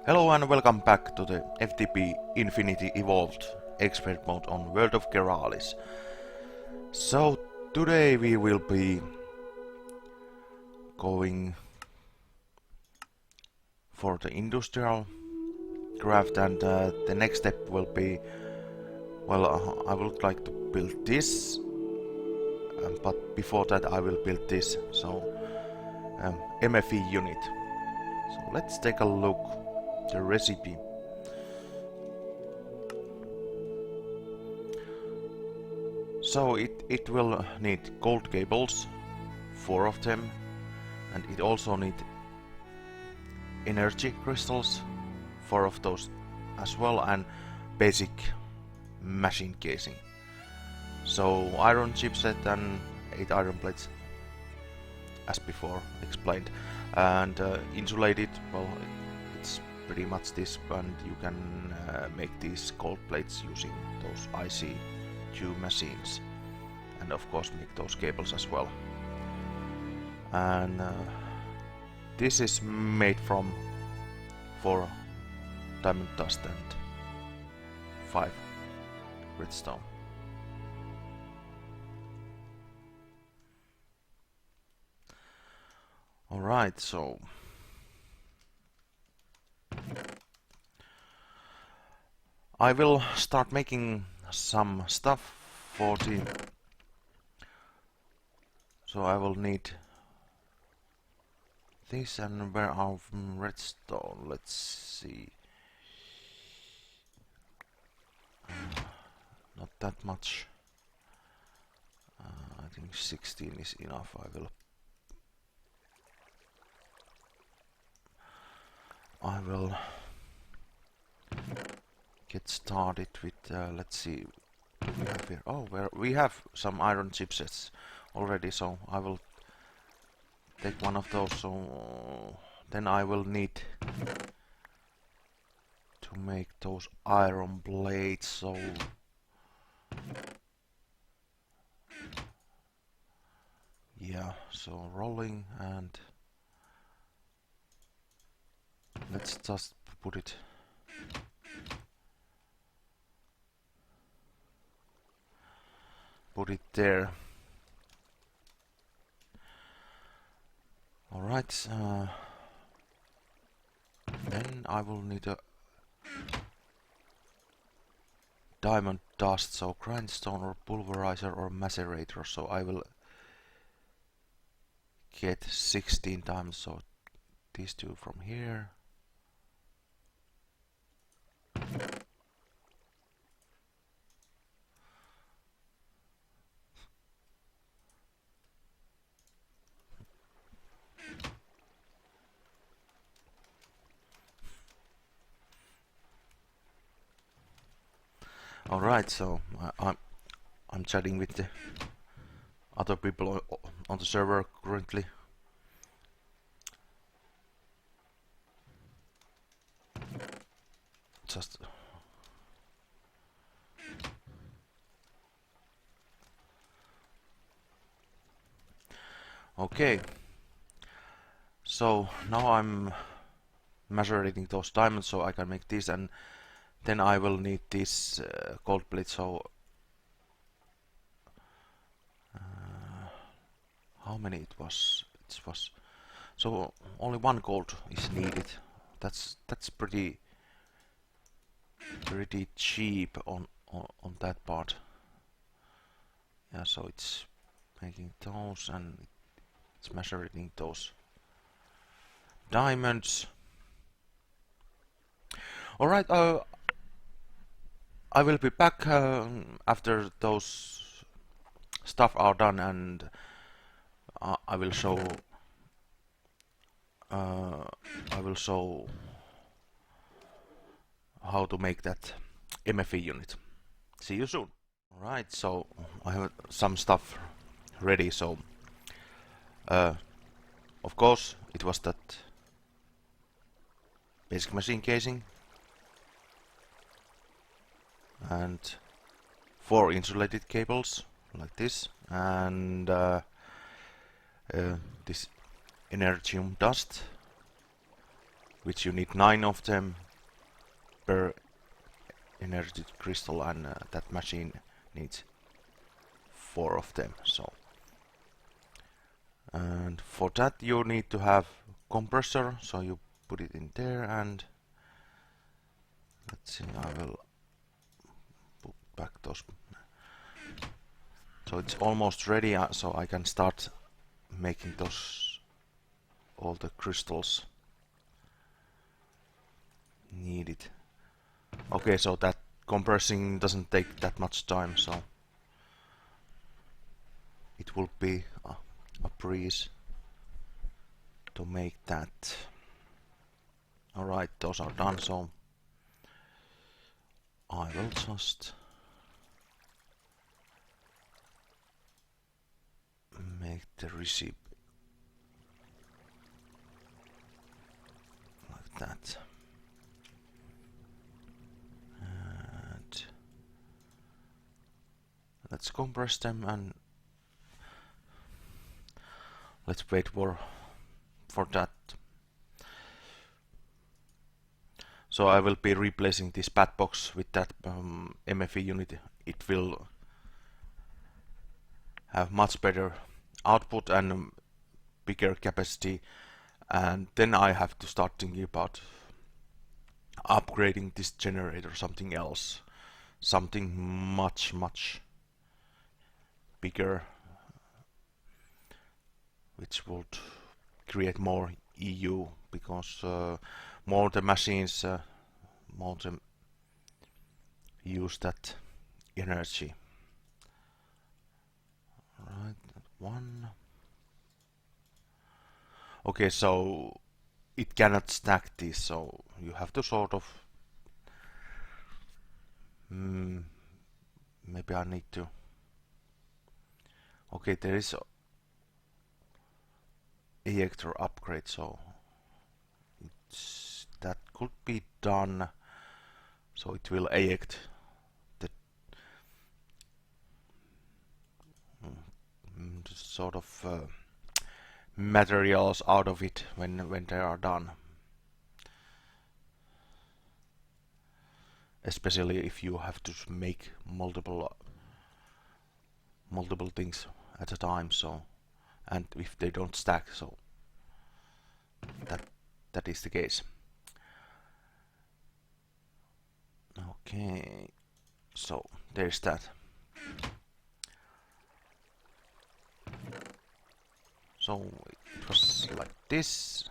Hello and welcome back to the FTB Infinity Evolved expert mode on World of Keralis. So today we will be going for the industrial craft, and the next step will be, well, I would like to build this, but before that I will build this, so MFE unit. So let's take a look the recipe. So it will need gold cables, 4 of them, and it also need energy crystals, 4 of those as well, and basic machine casing. So iron chipset and 8 iron plates, as before explained, and insulated, well, it's pretty much this, and you can make these gold plates using those IC2 machines, and of course make those cables as well. And this is made from 4 diamond dust and 5 redstone. Alright, so I will start making some stuff for the... So I will need this, and where are redstone? Let's see. Not that much. I think 16 is enough. I will get started with, let's see, what we have here. Oh, we have some iron chipsets already, so I will take one of those. So then I will need to make those iron blades. So yeah, so rolling, and let's just put it there. Alright, then I will need a diamond dust, so grindstone or pulverizer or macerator, so I will get 16 times, so these two from here. Alright, so I'm chatting with the other people on the server currently. Just okay. So now I'm measuring those diamonds so I can make this, and then I will need this gold plate. So how many it was? It was so only 1 gold is needed. That's pretty cheap on that part. Yeah, so it's making those, and it's measuring those diamonds. Alright, I will be back after those stuff are done, and I will show how to make that MFE unit. See you soon. Alright, so I have some stuff ready, so of course it was that basic machine casing and 4 insulated cables like this, and this energium dust, which you need 9 of them per energy crystal, and that machine needs 4 of them. So, and for that you need to have compressor, so you put it in there, and let's see, I will put back those. So it's almost ready, so I can start making those, all the crystals needed. Okay, so that compressing doesn't take that much time, so it will be a breeze to make that. Alright, those are done, so I will just make the recipe like that. And let's compress them, and let's wait for that. So I will be replacing this pad box with that MFE unit. It will have much better output and bigger capacity, and then I have to start thinking about upgrading this generator, something else, something much bigger, which would create more EU, because more the machines, more the use that energy. Right, one. Okay, so it cannot stack this, so you have to sort of. Maybe I need to. Okay, there is ejector upgrade, so that could be done. So it will eject the sort of materials out of it when they are done. Especially if you have to make multiple things at a time, so, and if they don't stack, so that is the case. Okay, so there's that. So it was like this.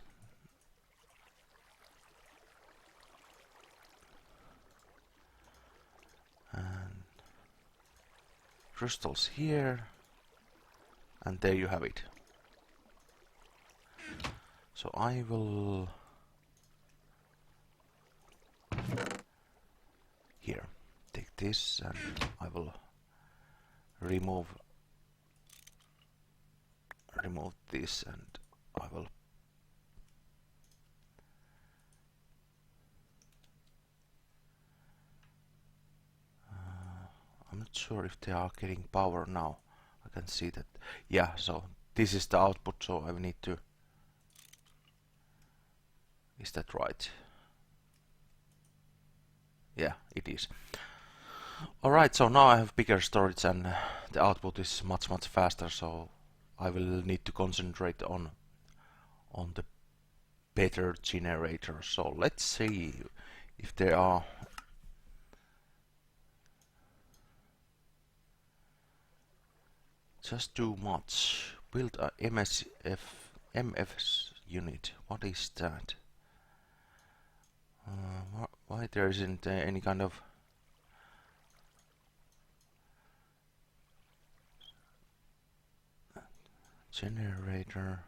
And crystals here, and there you have it. So I will here take this, and I will remove this, and I will I'm not sure if they are getting power now. I can see that. Yeah, so this is the output, so I need to. Is that right? Yeah, it is. Alright, so now I have bigger storage, and the output is much faster, so I will need to concentrate on the better generator. So let's see if there are just too much. Build a MFS unit. What is that? Why there isn't any kind of generator?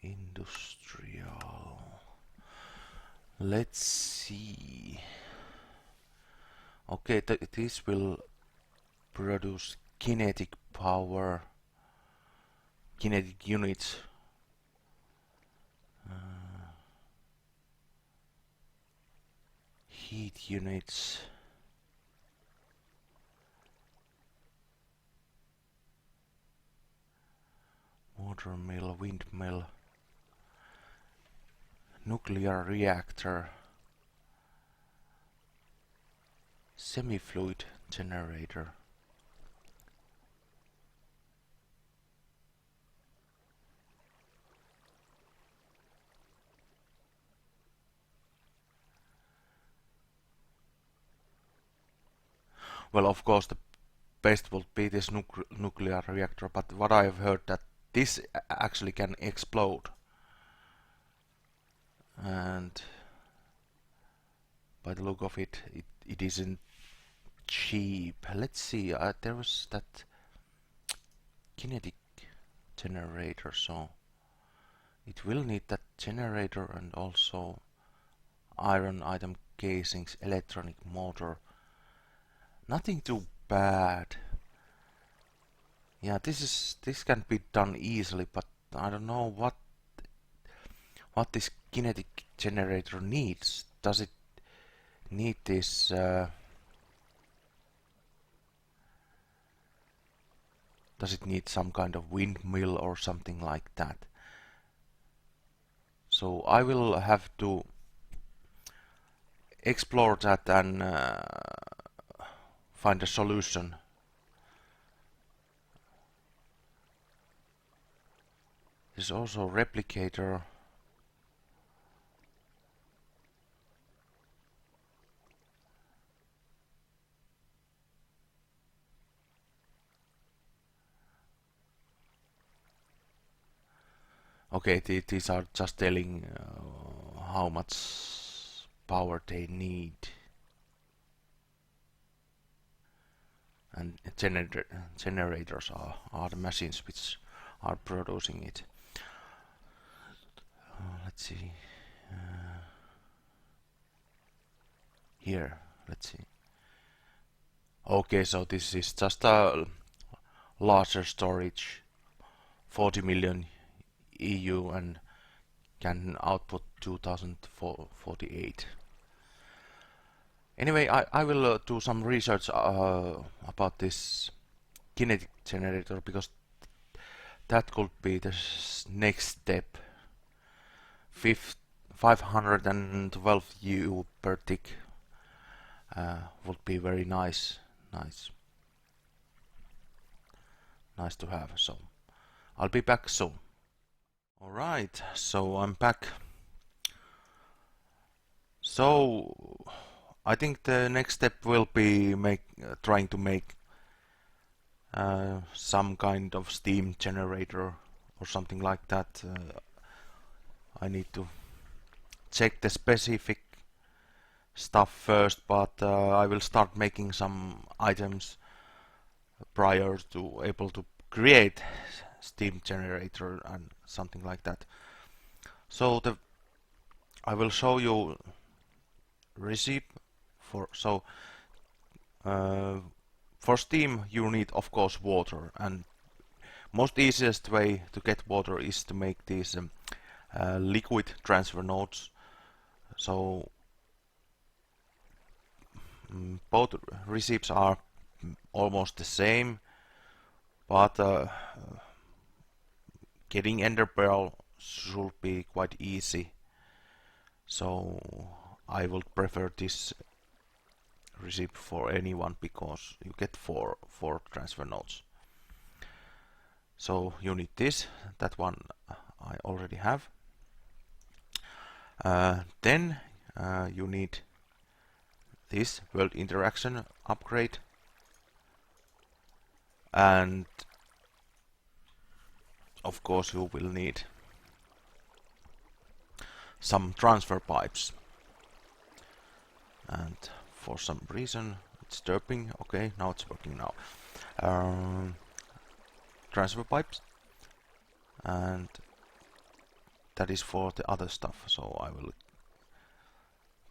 Industrial. Let's see. Okay, this will produce kinetic power, kinetic units. Heat units. Water mill, windmill, nuclear reactor, semi-fluid generator. Well, of course, the best would be this nuclear reactor, but what I have heard that this actually can explode. And by the look of it, it isn't cheap. Let's see, there was that kinetic generator, so it will need that generator and also iron item casings, electronic motor. Nothing too bad. Yeah, this can be done easily, but I don't know what this kinetic generator needs. Does it need this does it need some kind of windmill or something like that? So I will have to explore that and find a solution. There's also a replicator. Okay, these are just telling how much power they need. And generators are the machines which are producing it. Let's see. Here, let's see. Okay, so this is just a larger storage, 40 million EU, and can output 2048. Anyway, I will do some research about this kinetic generator, because that could be the next step. 512 EU per tick would be very nice to have. So I'll be back soon. Alright, so I'm back. So I think the next step will be trying to make some kind of steam generator or something like that. I need to check the specific stuff first, but I will start making some items prior to able to create steam generator and something like that. So I will show you recipe for for steam you need of course water, and most easiest way to get water is to make these liquid transfer nodes. So both recipes are almost the same, but getting ender pearl should be quite easy. So I would prefer this recipe for anyone, because you get four transfer nodes. So you need this, that one I already have. Then you need this world interaction upgrade, and of course you will need some transfer pipes, and for some reason it's derping. Okay, now it's working now. Transfer pipes, and that is for the other stuff, so I will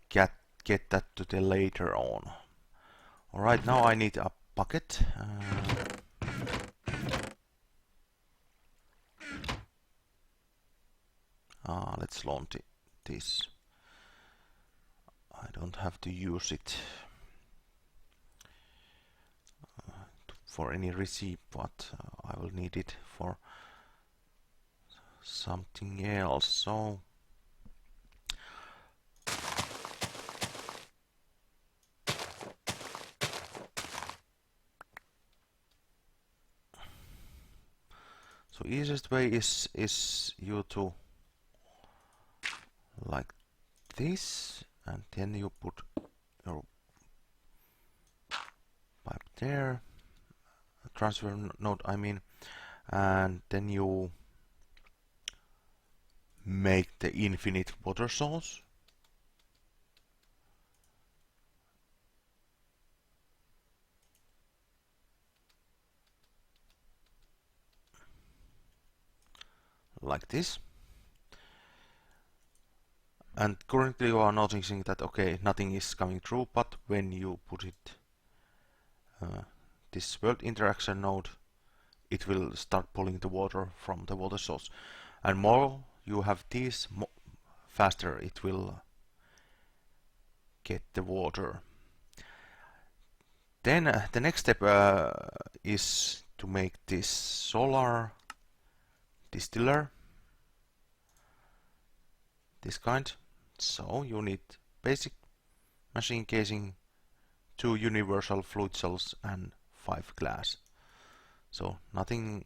get that to the later on. Alright, now I need a bucket. Let's launch this. I don't have to use it for any receipt, but I will need it for something else. So easiest way is you to like this, and then you put your pipe there, transfer node I mean, and then you make the infinite water source. Like this. And currently you are noticing that okay, nothing is coming through, but when you put it this world interaction node, it will start pulling the water from the water source. And more you have these, faster it will get the water. Then the next step is to make this solar distiller, this kind. So you need basic machine casing, 2 universal fluid cells and 5 glass. So nothing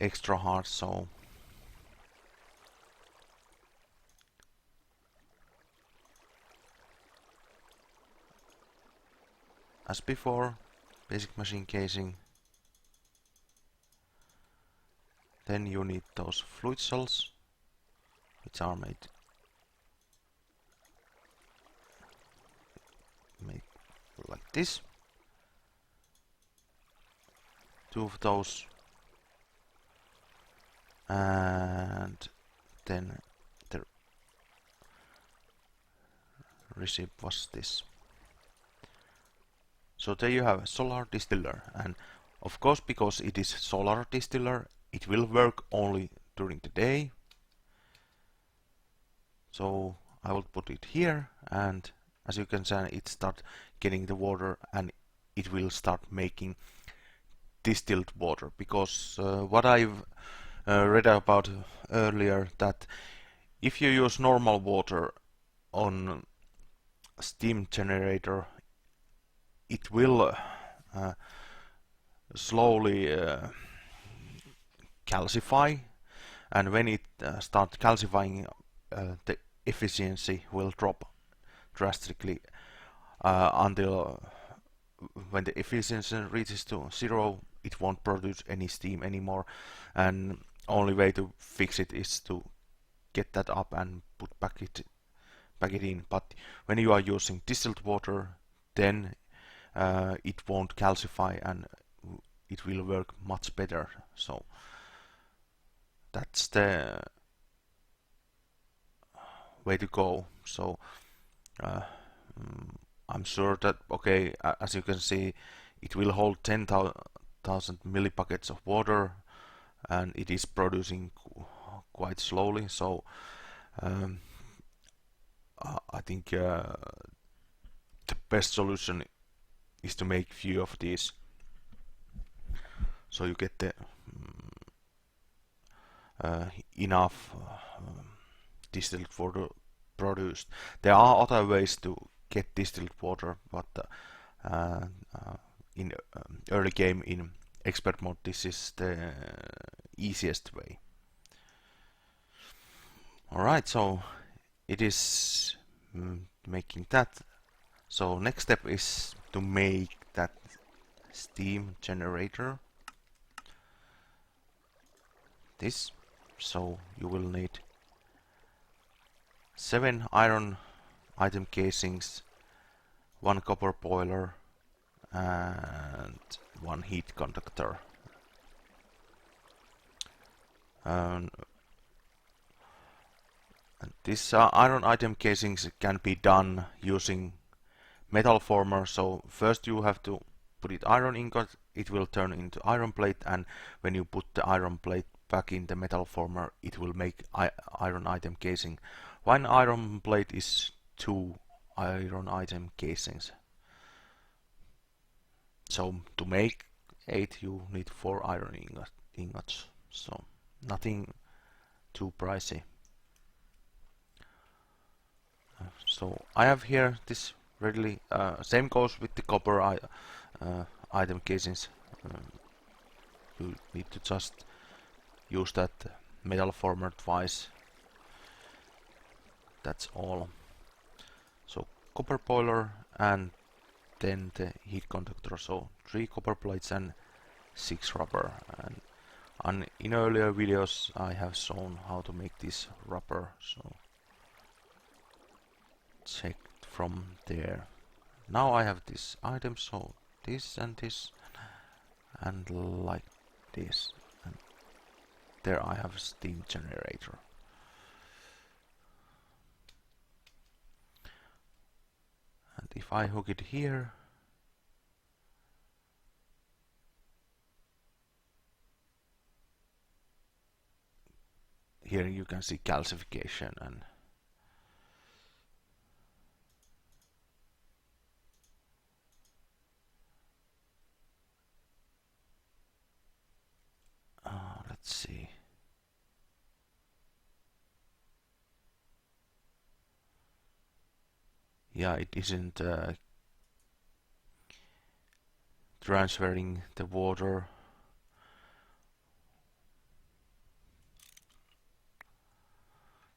extra hard. So as before, basic machine casing. Then you need those fluid cells, which are made like this. 2 of those, and then the receipt was this. So there you have a solar distiller, and of course, because it is solar distiller, it will work only during the day. So I will put it here, and as you can see, it start getting the water, and it will start making distilled water. Because what I've read about earlier, that if you use normal water on steam generator, it will slowly calcify, and when it starts calcifying, the efficiency will drop drastically until when the efficiency reaches to 0, it won't produce any steam anymore, and only way to fix it is to get that up and put back it in. But when you are using distilled water, then it won't calcify and it will work much better. So that's the way to go. So I'm sure that okay, as you can see, it will hold 10,000 millibuckets of water, and it is producing quite slowly. So I think the best solution is to make few of these, so you get the enough distilled water produced. There are other ways to get distilled water, but in early game in expert mode, this is the easiest way. Alright, so it is making that. So next step is to make that steam generator. This. So you will need 7 iron item casings, 1 copper boiler, and 1 heat conductor. And this iron item casings can be done using metal former. So first you have to put it iron ingot, it will turn into iron plate, and when you put the iron plate back in the metal former, it will make iron item casing. 1 iron plate is 2 iron item casings. So to make 8 you need 4 iron ingots. so nothing too pricey. So I have here this readily, same goes with the copper item casings. You need to just use that metal former twice. That's all. So copper boiler and then the heat conductor. So 3 copper plates and 6 rubber. And in earlier videos I have shown how to make this rubber. So check from there. Now I have this item, so this and this and like this, and there I have a steam generator. And if I hook it here, here you can see calcification and let's see. Yeah, it isn't transferring the water.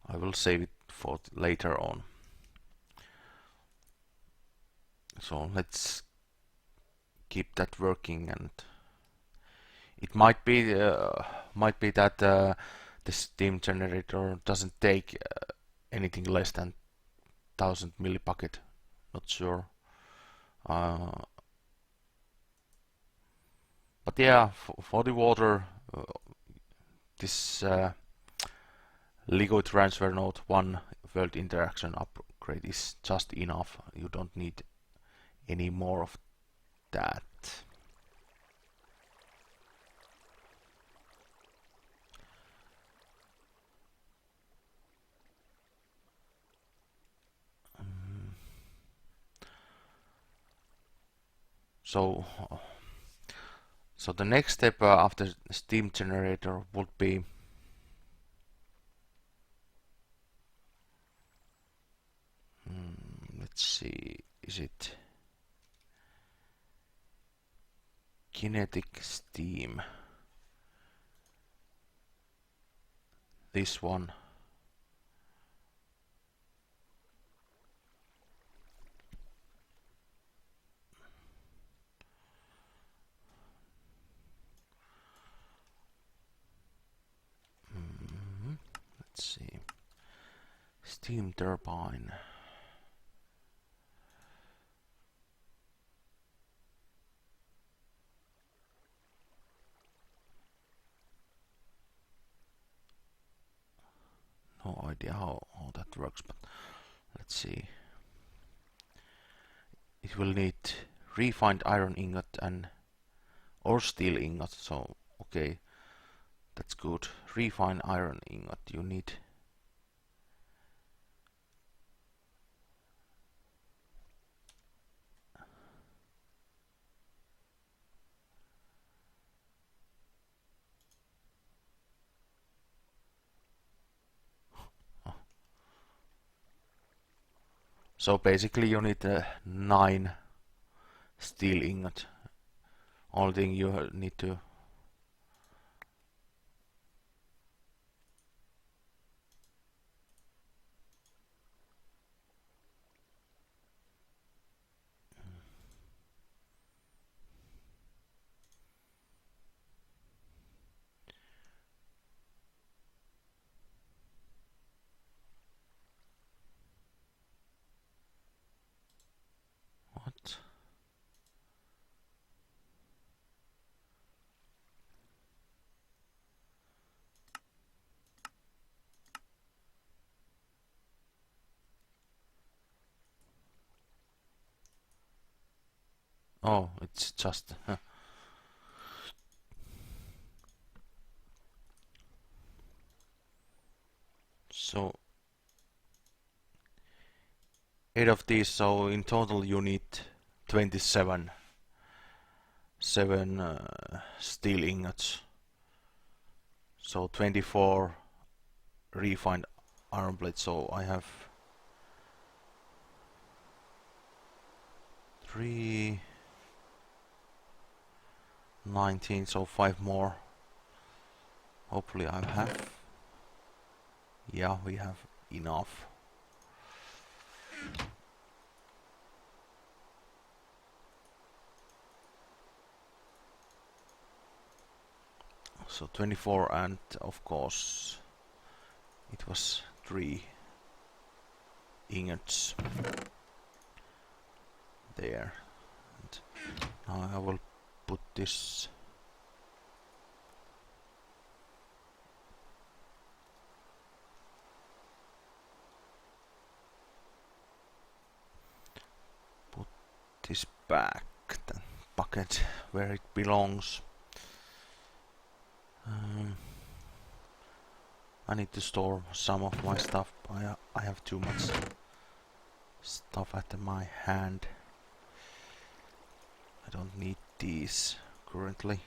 I will save it for later on. So let's keep that working, and it might be that the steam generator doesn't take anything less than 1000 millibucket. Not sure. But yeah, for the water, this liquid transfer node 1 world interaction upgrade is just enough. You don't need any more of that. So the next step after steam generator would be let's see, is it kinetic steam? This one. Let's see. Steam turbine. No idea how that works, but let's see. It will need refined iron ingot or steel ingot. So okay, that's good. Refined iron ingot. You need so basically you need 9 steel ingot. Only thing you need to what? Oh, it's just so 8 of these, so in total you need 27 steel ingots. So 24 refined iron plates, so I have 319, so 5 more. Hopefully I have. Yeah, we have enough. So 24, and of course it was 3 ingots there. And now I will put this back, the bucket where it belongs. I need to store some of my stuff. I have too much stuff at my hand. I don't need these currently.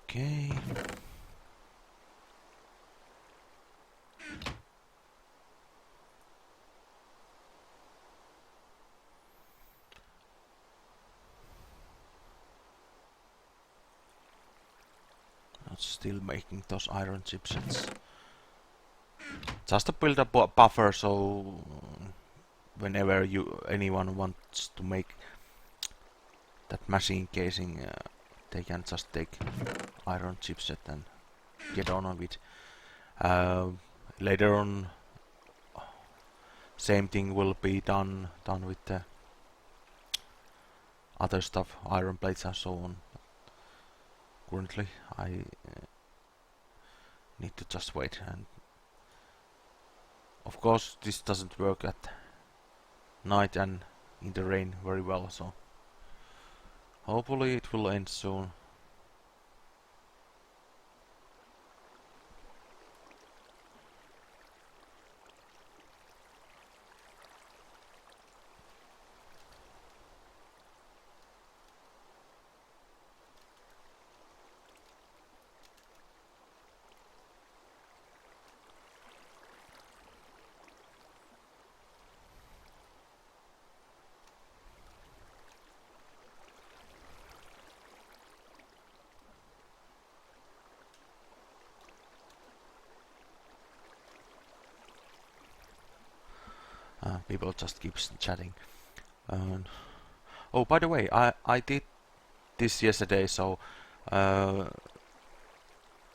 Okay. Not still making those iron chipsets. Just to build a buffer, so whenever anyone wants to make that machine casing, they can just take iron chipset and get on with. Later on, same thing will be done with the other stuff, iron plates and so on. Currently, I need to just wait, and of course this doesn't work at night and in the rain very well, so hopefully it will end soon. People just keep chatting. Oh, by the way, I did this yesterday, so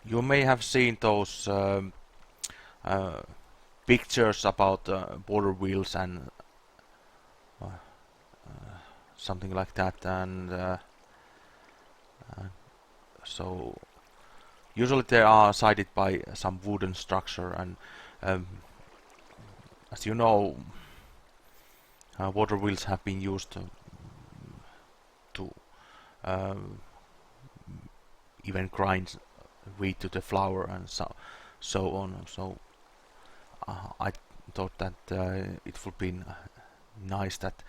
you may have seen those pictures about border wheels and something like that, and so usually they are sided by some wooden structure, and as you know, water wheels have been used to even grind wheat to the flour and so on. So I thought that it would be nice that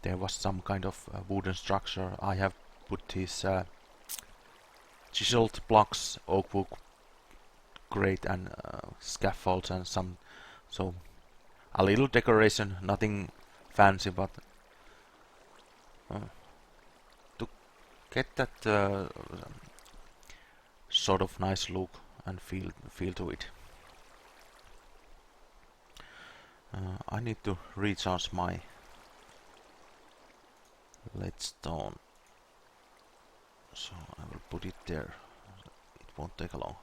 there was some kind of wooden structure. I have put these chiseled blocks, oak wood grate, and scaffolds and some, so a little decoration, nothing fancy, but to get that sort of nice look and feel to it. I need to recharge my leadstone, so I will put it there. It won't take long.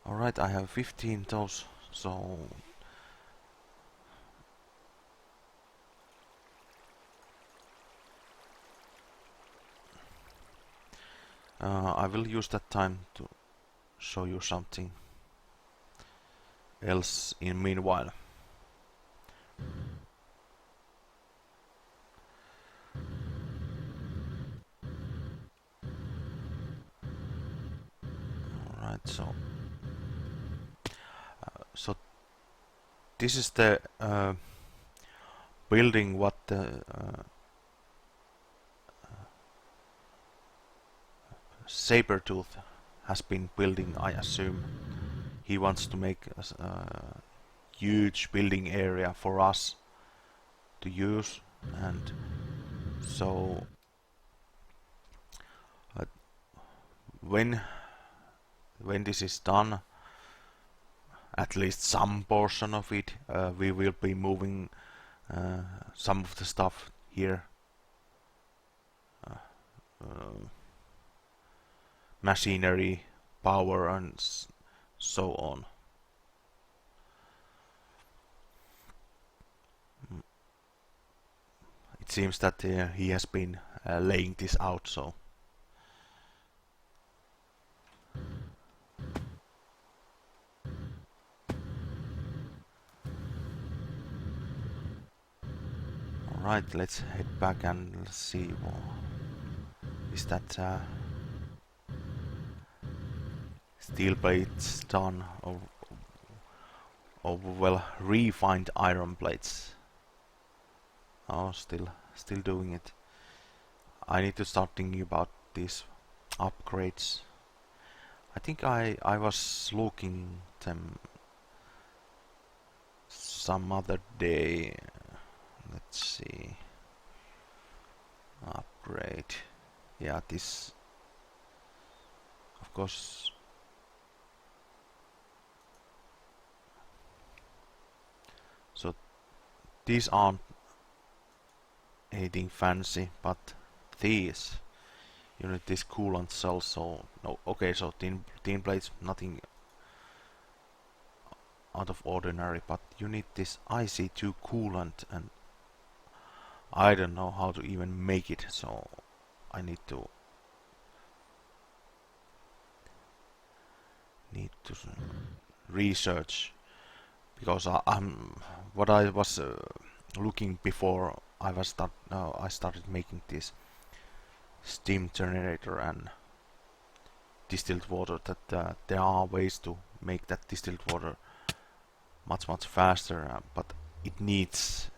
Alright, I have 15 those, so I will use that time to show you something. else in meanwhile. Alright, so this is the building what the Sabertooth has been building, I assume. He wants to make a huge building area for us to use, and so when this is done, at least some portion of it, we will be moving some of the stuff here, machinery, power, and so on. It seems that he has been laying this out, so alright, let's head back and let's see. Is that steel plates done, or well, refined iron plates? Oh, still doing it. I need to start thinking about these upgrades. I think I was looking them some other day. Let's see. Upgrade. Yeah, this. Of course. So these aren't anything fancy, but these. You need this coolant cell, so no. Okay, so tin plates, nothing out of ordinary, but you need this IC2 coolant, and I don't know how to even make it, so I need to research, because I'm what I was looking before I started making this steam generator and distilled water, that there are ways to make that distilled water much faster, but it needs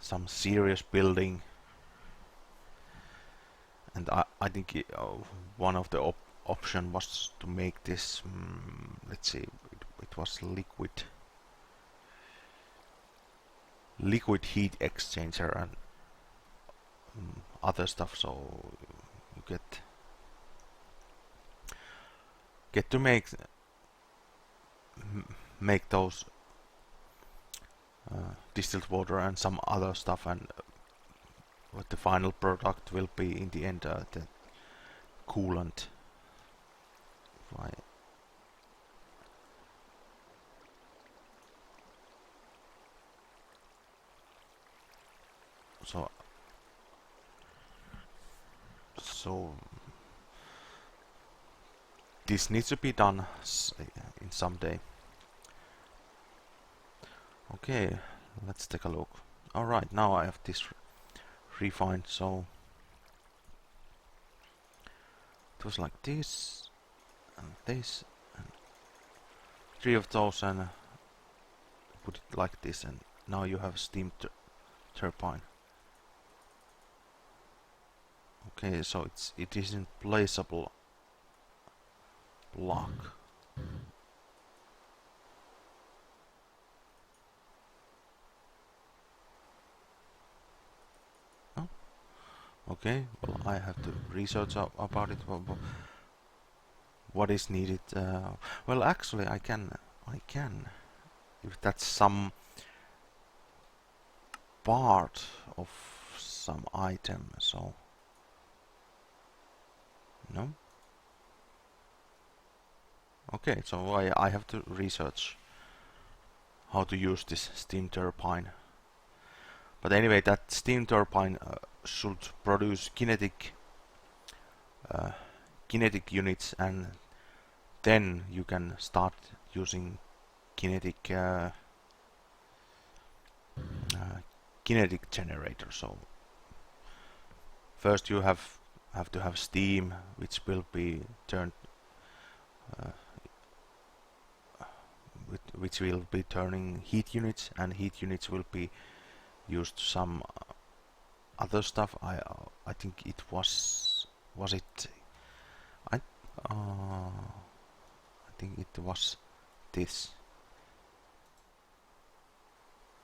some serious building, and I think one of the option was to make this, let's see, it was liquid heat exchanger and other stuff, so you get to make those distilled water and some other stuff, and what the final product will be in the end, the coolant. So this needs to be done in some day. Okay, let's take a look. Alright, now I have this refined, so it was like this and this and 3 of those, and put it like this, and now you have a steam turbine. Okay, so it isn't placeable block. Oh, okay. Well, I have to research about it. What is needed? Well, actually, I can. If that's some part of some item, so no. Okay, so I have to research how to use this steam turbine. But anyway, that steam turbine should produce kinetic units, and then you can start using kinetic kinetic generator. So first you have to have steam, which will be turned which will be turning heat units, and heat units will be used some other stuff. I think it was it I think it was this,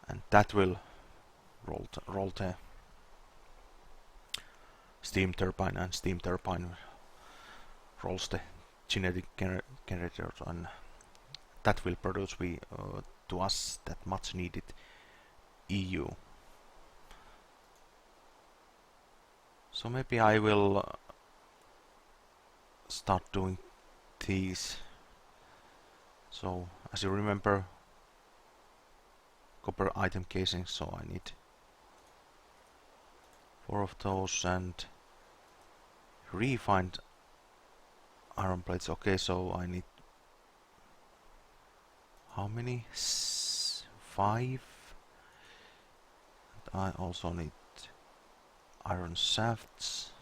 and that will roll the steam turbine, and steam turbine rolls the genetic generator, and that will produce to us that much needed EU. So maybe I will start doing these. So as you remember, copper item casing, so I need 4 of those, and refined iron plates. Okay, so I need how many? 5. And I also need iron shafts.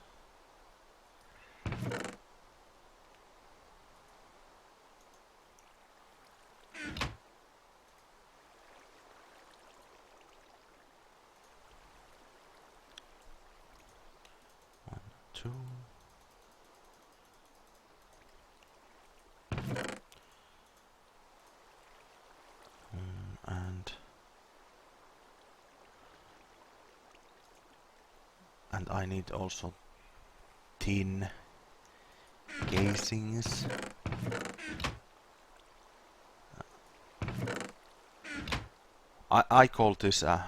One, two. And I need also tin casings. I call this a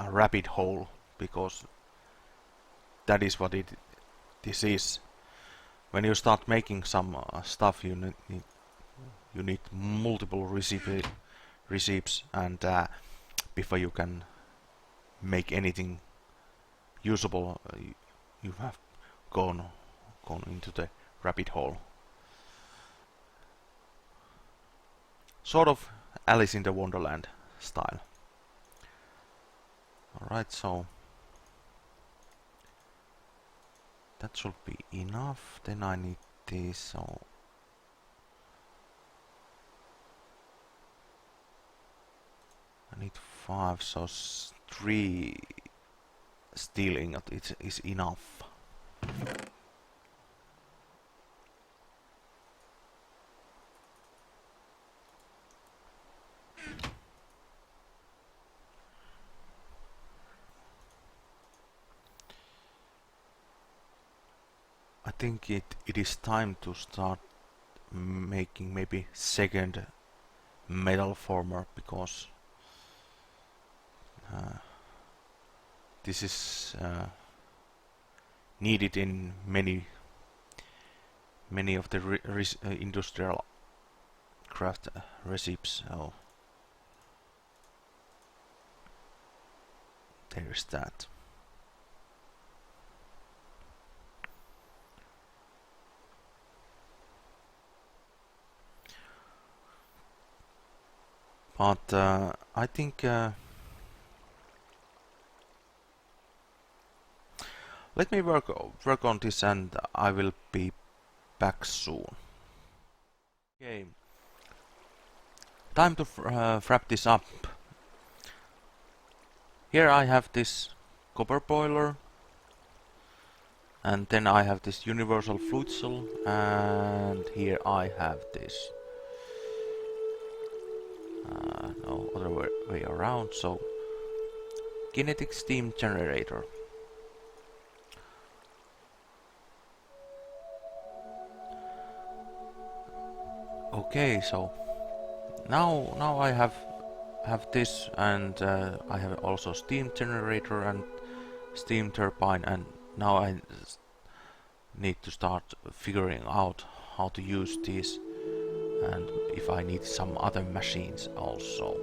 rabbit hole, because that is what this is. When you start making some stuff, you need multiple recipes, and before you can make anything usable, you have gone into the rabbit hole. Sort of Alice in the Wonderland style. Alright, so that should be enough. Then I need this, so I need 5, so 3 steel ingot is enough. I think it is time to start making maybe second metal former, because this is needed in many of the industrial craft recipes. So there is that. But I think let me work on this, and I will be back soon. Okay, time to wrap this up. Here I have this copper boiler, and then I have this universal fluid cell, and here I have this no other way around, so kinetic steam generator. Okay, so now I have this, and I have also steam generator and steam turbine, and now I need to start figuring out how to use these, and if I need some other machines also.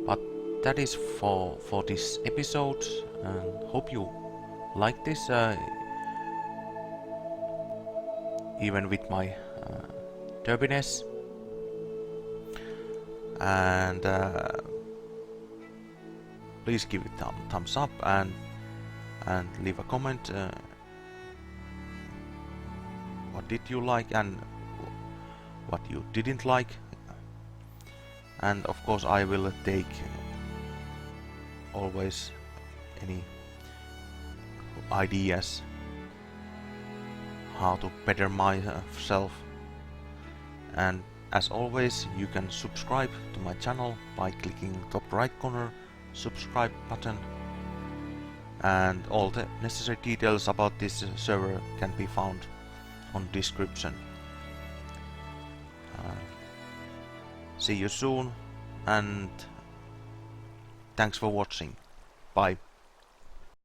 But that is for this episode, and hope you like this, even with my turbines. and please give it thumbs up and leave a comment. What did you like and what you didn't like, and of course I will take always any ideas how to better myself. And as always, you can subscribe to my channel by clicking top right corner subscribe button, and all the necessary details about this server can be found on description. See you soon, and thanks for watching. Bye.